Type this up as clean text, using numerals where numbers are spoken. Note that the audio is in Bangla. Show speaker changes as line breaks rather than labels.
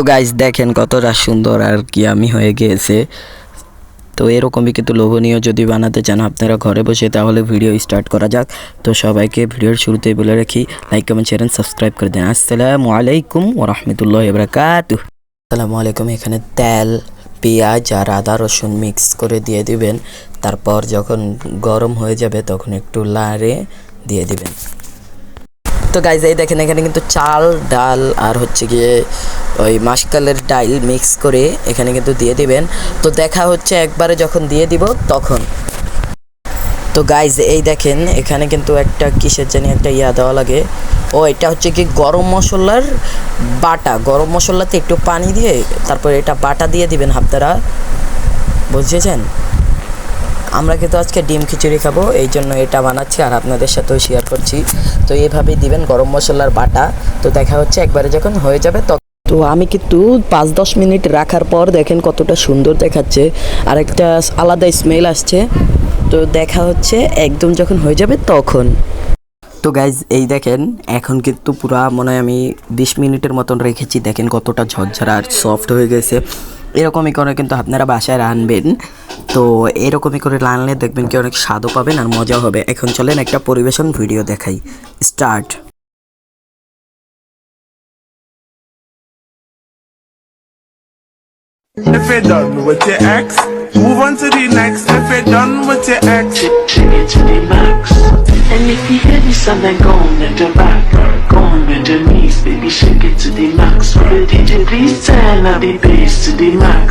তো গাইস দেখেন কতটা সুন্দর আর কি আমি হয়ে গিয়েছে। তো এরকমই কিন্তু লোভনীয় যদি বানাতে চান আপনারা ঘরে বসে, তাহলে ভিডিও স্টার্ট করা যাক। তো সবাইকে ভিডিওর শুরুতেই বলে রাখি, like comment share and subscribe করে দেন। আসসালামু আলাইকুম ওয়া রাহমাতুল্লাহি ওয়া বারাকাতুহু। আসসালামু আলাইকুম। এখানে তেল, পেঁয়াজ আর আদা রসুন মিক্স করে দিয়ে দিবেন। তারপর যখন গরম হয়ে যাবে তখন একটু লাড়ে দিয়ে দিবেন। তো গাইজ এই দেখেন এখানে কিন্তু চাল ডাল আর হচ্ছে গিয়ে ওই মাসকালের ডাল মিক্স করে এখানে কিন্তু দিয়ে দিবেন। তো দেখা হচ্ছে একবারে যখন দিয়ে দিব তখন। তো গাইজ এই দেখেন এখানে কিন্তু একটা কিসের জানি একটা দেওয়া লাগে। ও এটা হচ্ছে কি গরম মশলার বাটা। গরম মশলাতে একটু পানি দিয়ে তারপর এটা বাটা দিয়ে দিবেন আপনারা, বুঝেছেন? আমরা কিন্তু আজকে ডিম খিচুড়ি খাবো, এই জন্য এটা বানাচ্ছি আর আপনাদের সাথেও শেয়ার করছি। তো এইভাবেই দিবেন গরম মশলার বাটা। তো দেখা হচ্ছে একবারে যখন হয়ে যাবে তখন। তো আমি কিন্তু 5-10 মিনিট রাখার পর দেখেন কতটা সুন্দর দেখাচ্ছে আর একটা আলাদা স্মেল আসছে। তো দেখা হচ্ছে একদম যখন হয়ে যাবে তখন। তো গাইজ এই দেখেন এখন কিন্তু পুরা মনে হয় আমি 20 মিনিটের মতন রেখেছি। দেখেন কতটা ঝরঝরা আর সফট হয়ে গেছে। এরকমই করে কিন্তু আপনারা বাসায় রানবেন। তো এরকমই করে রানলে দেখবেন কি অনেক স্বাদও পাবেন আর মজা হবে। এখন চলেন একটা পরিবেশন ভিডিও দেখাই। Start.
If you're done with your ex, move on to the next. If you're done with your ex,
take it to the max. And if you hear this song, then go on at the back. Go on with the knees, baby, shake it to the max. Will the DJ please turn up the bass to the max?